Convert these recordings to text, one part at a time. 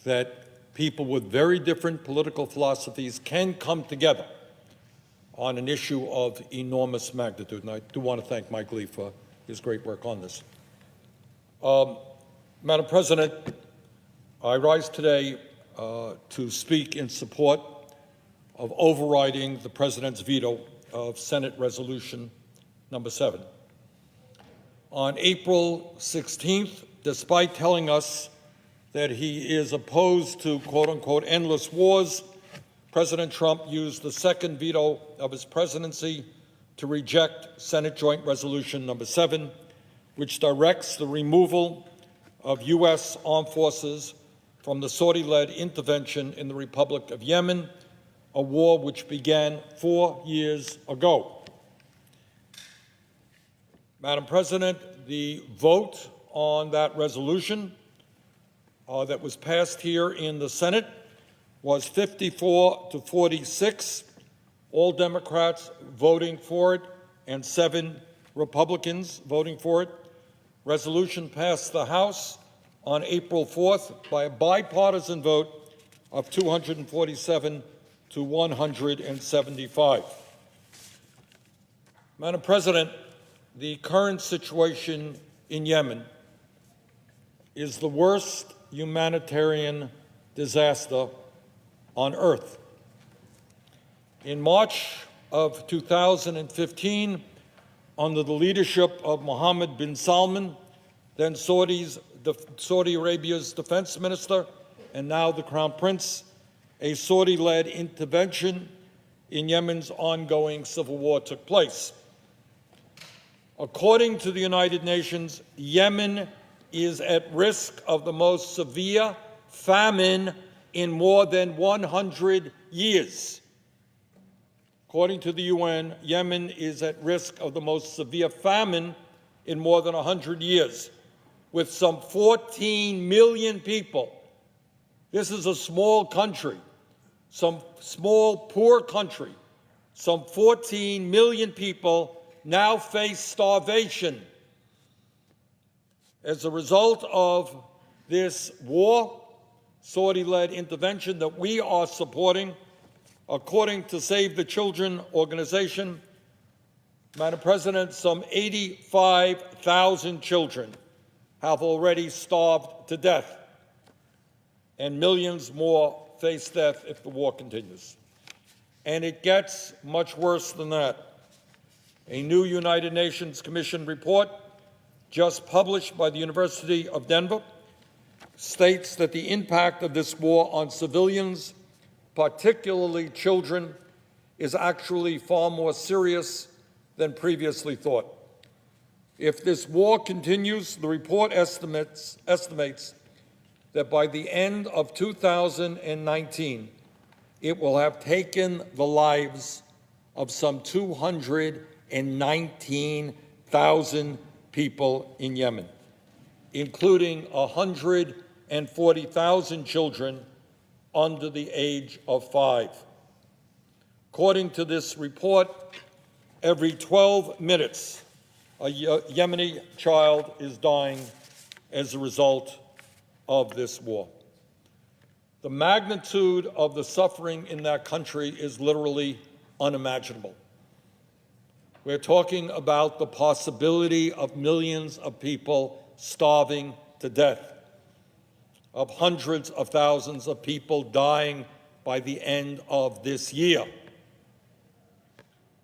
that people with very different political philosophies can come together on an issue of enormous magnitude. And I do want to thank Mike Lee for his great work on this. Madam President, I rise today to speak in support of overriding the President's veto of Senate Resolution number 7. On April 16th, despite telling us that he is opposed to, quote-unquote, endless wars, President Trump used the second veto of his presidency to reject Senate Joint Resolution number 7, which directs the removal of U.S. armed forces from the Saudi-led intervention in the Republic of Yemen, a war which began 4 years ago. Madam President, the vote on that resolution that was passed here in the Senate was 54 to 46, all Democrats voting for it and 7 Republicans voting for it. Resolution passed the House on April 4th by a bipartisan vote of 247 to 175. Madam President, the current situation in Yemen is the worst humanitarian disaster on earth. In March of 2015, under the leadership of Mohammed bin Salman, then Saudi Arabia's defense minister and now the Crown Prince, a Saudi-led intervention in Yemen's ongoing civil war took place. According to the United Nations, Yemen is at risk of the most severe famine in more than 100 years. According to the UN, Yemen is at risk of the most severe famine in more than 100 years, with some 14 million people. This is a small country, some small, poor country. Some 14 million people now face starvation. As a result of this war, Saudi-led intervention that we are supporting, according to Save the Children organization, Madam President, some 85,000 children have already starved to death, and millions more face death if the war continues. And it gets much worse than that. A new United Nations Commission report just published by the University of Denver states that the impact of this war on civilians, particularly children, is actually far more serious than previously thought. If this war continues, the report estimates that by the end of 2019, it will have taken the lives of some 219,000 people in Yemen, including 140,000 children under the age of 5. According to this report, every 12 minutes, a Yemeni child is dying as a result of this war. The magnitude of the suffering in that country is literally unimaginable. We're talking about the possibility of millions of people starving to death, of hundreds of thousands of people dying by the end of this year.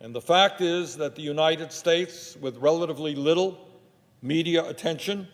And the fact is that the United States, with relatively little media attention,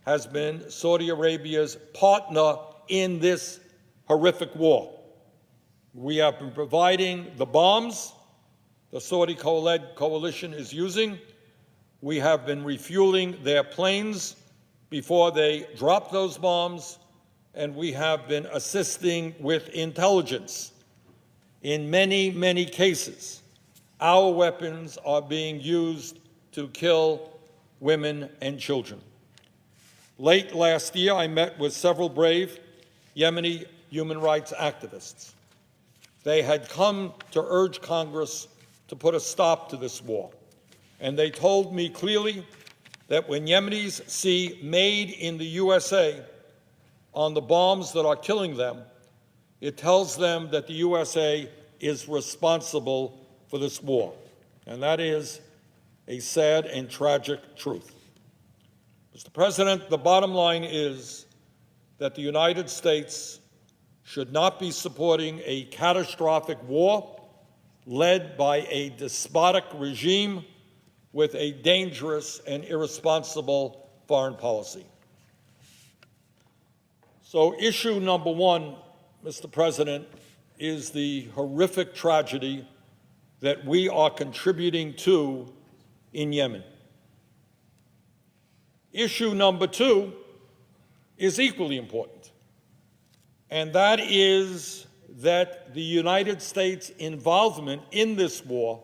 has been Saudi Arabia's partner in this horrific war. We have been providing the bombs the Saudi coalition is using. We have been refueling their planes before they drop those bombs, and we have been assisting with intelligence. In many, many cases, our weapons are being used to kill women and children. Late last year, I met with several brave Yemeni human rights activists. They had come to urge Congress to put a stop to this war. And they told me clearly that when Yemenis see "Made in the USA," on the bombs that are killing them, it tells them that the USA is responsible for this war. And that is a sad and tragic truth. Mr. President, the bottom line is that the United States should not be supporting a catastrophic war led by a despotic regime with a dangerous and irresponsible foreign policy. So issue number one, Mr. President, is the horrific tragedy that we are contributing to in Yemen. Issue number two is equally important, and that is that the United States' involvement in this war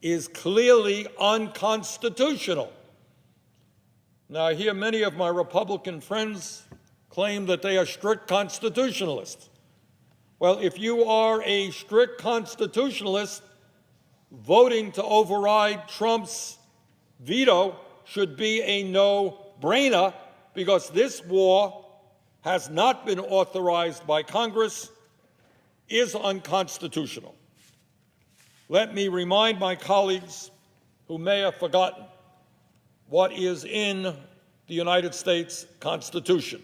is clearly unconstitutional. Now, I hear many of my Republican friends claim that they are strict constitutionalists. Well, if you are a strict constitutionalist, voting to override Trump's veto should be a no-brainer, because this war has not been authorized by Congress, is unconstitutional. Let me remind my colleagues who may have forgotten what is in the United States Constitution.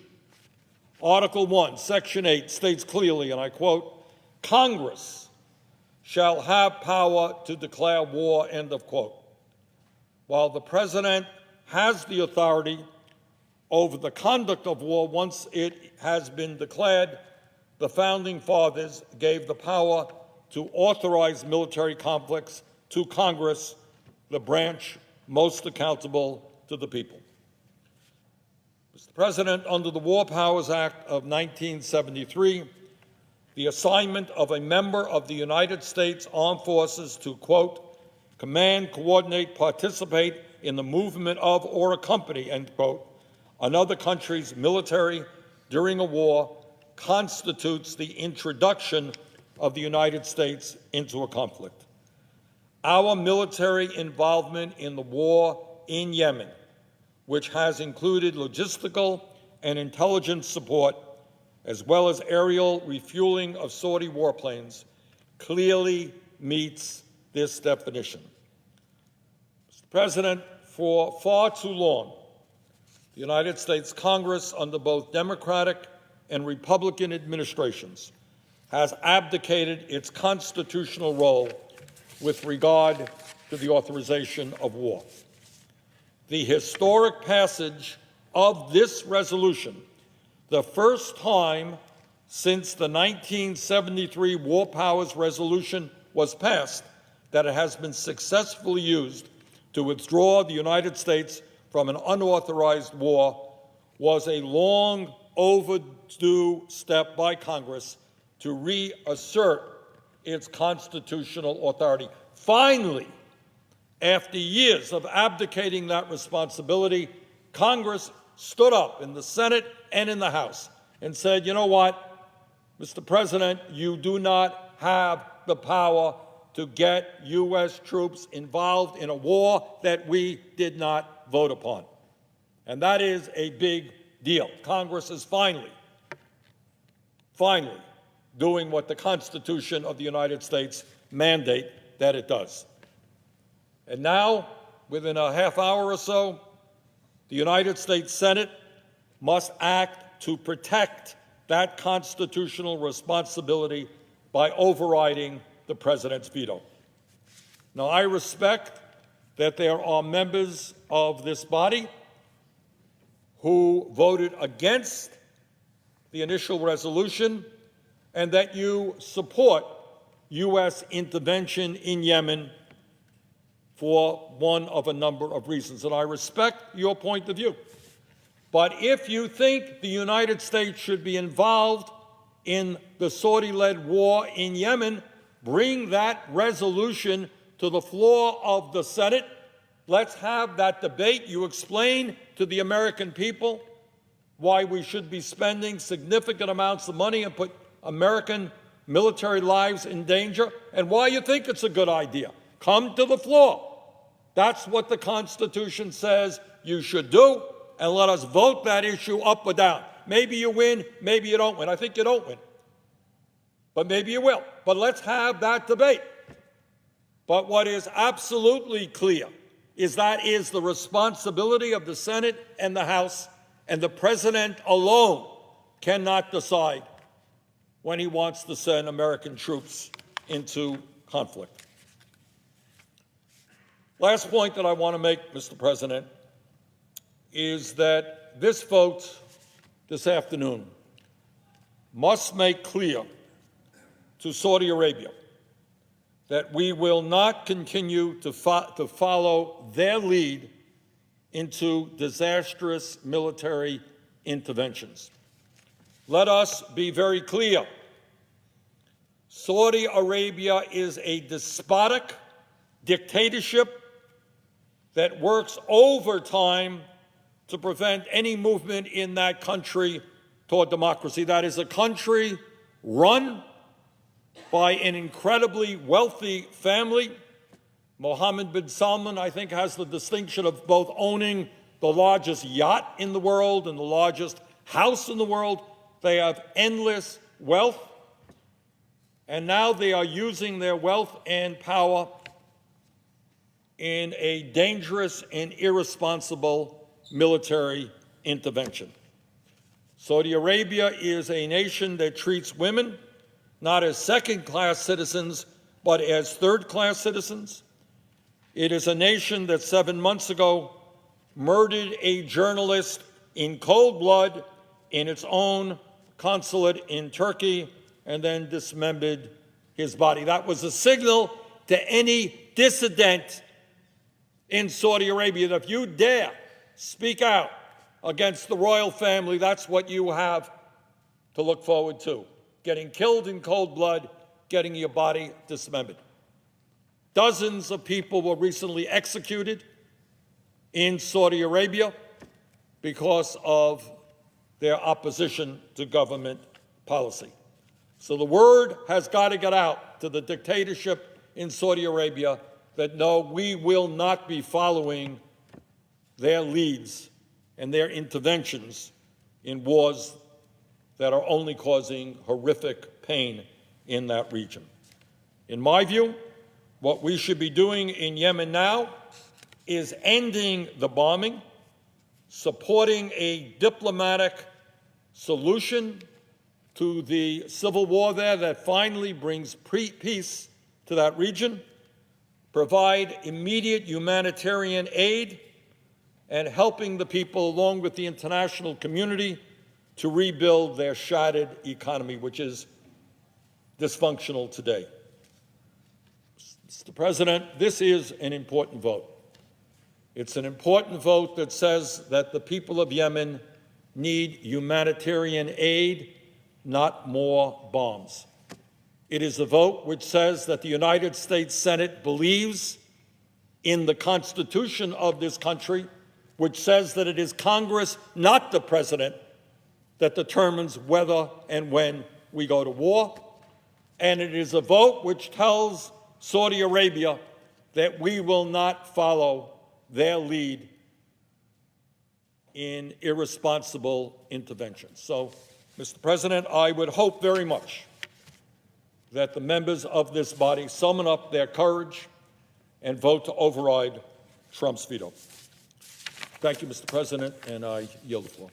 Article 1, Section 8 states clearly, and I quote, "Congress shall have power to declare war," end of quote. While the President has the authority over the conduct of war once it has been declared, the Founding Fathers gave the power to authorize military conflicts to Congress, the branch most accountable to the people. Mr. President, under the War Powers Act of 1973, the assignment of a member of the United States Armed Forces to, quote, "command, coordinate, participate in the movement of or accompany," end quote, another country's military during a war constitutes the introduction of the United States into a conflict. Our military involvement in the war in Yemen, which has included logistical and intelligence support, as well as aerial refueling of Saudi warplanes, clearly meets this definition. Mr. President, for far too long, the United States Congress, under both Democratic and Republican administrations, has abdicated its constitutional role with regard to the authorization of war. The historic passage of this resolution, the first time since the 1973 War Powers Resolution was passed that it has been successfully used to withdraw the United States from an unauthorized war, was a long overdue step by Congress to reassert its constitutional authority. Finally, after years of abdicating that responsibility, Congress stood up in the Senate and in the House and said, you know what, Mr. President, you do not have the power to get U.S. troops involved in a war that we did not vote upon. And that is a big deal. Congress is finally doing what the Constitution of the United States mandate that it does. And now, within a half hour or so, the United States Senate must act to protect that constitutional responsibility by overriding the President's veto. Now, I respect that there are members of this body who voted against the initial resolution and that you support U.S. intervention in Yemen for one of a number of reasons, and I respect your point of view. But if you think the United States should be involved in the Saudi-led war in Yemen, bring that resolution to the floor of the Senate. Let's have that debate. You explain to the American people why we should be spending significant amounts of money and put American military lives in danger, and why you think it's a good idea. Come to the floor. That's what the Constitution says you should do, and let us vote that issue up or down. Maybe you win, maybe you don't win. I think you don't win, but maybe you will. But let's have that debate. But what is absolutely clear is that is the responsibility of the Senate and the House, and the President alone cannot decide when he wants to send American troops into conflict. Last point that I want to make, Mr. President, is that this vote this afternoon must make clear to Saudi Arabia that we will not continue to follow their lead into disastrous military interventions. Let us be very clear. Saudi Arabia is a despotic dictatorship that works overtime to prevent any movement in that country toward democracy. That is a country run by an incredibly wealthy family. Mohammed bin Salman, I think, has the distinction of both owning the largest yacht in the world and the largest house in the world. They have endless wealth, and now they are using their wealth and power in a dangerous and irresponsible military intervention. Saudi Arabia is a nation that treats women not as second-class citizens, but as third-class citizens. It is a nation that 7 months ago murdered a journalist in cold blood in its own consulate in Turkey and then dismembered his body. That was a signal to any dissident in Saudi Arabia that if you dare speak out against the royal family, that's what you have to look forward to. Getting killed in cold blood, getting your body dismembered. Dozens of people were recently executed in Saudi Arabia because of their opposition to government policy. So the word has got to get out to the dictatorship in Saudi Arabia that no, we will not be following their leads and their interventions in wars that are only causing horrific pain in that region. In my view, what we should be doing in Yemen now is ending the bombing, supporting a diplomatic solution to the civil war there that finally brings peace to that region, provide immediate humanitarian aid, and helping the people along with the international community to rebuild their shattered economy, which is dysfunctional today. Mr. President, this is an important vote. It's an important vote that says that the people of Yemen need humanitarian aid, not more bombs. It is a vote which says that the United States Senate believes in the Constitution of this country, which says that it is Congress, not the President, that determines whether and when we go to war. And it is a vote which tells Saudi Arabia that we will not follow their lead in irresponsible interventions. So, Mr. President, I would hope very much that the members of this body summon up their courage and vote to override Trump's veto. Thank you, Mr. President, and I yield the floor.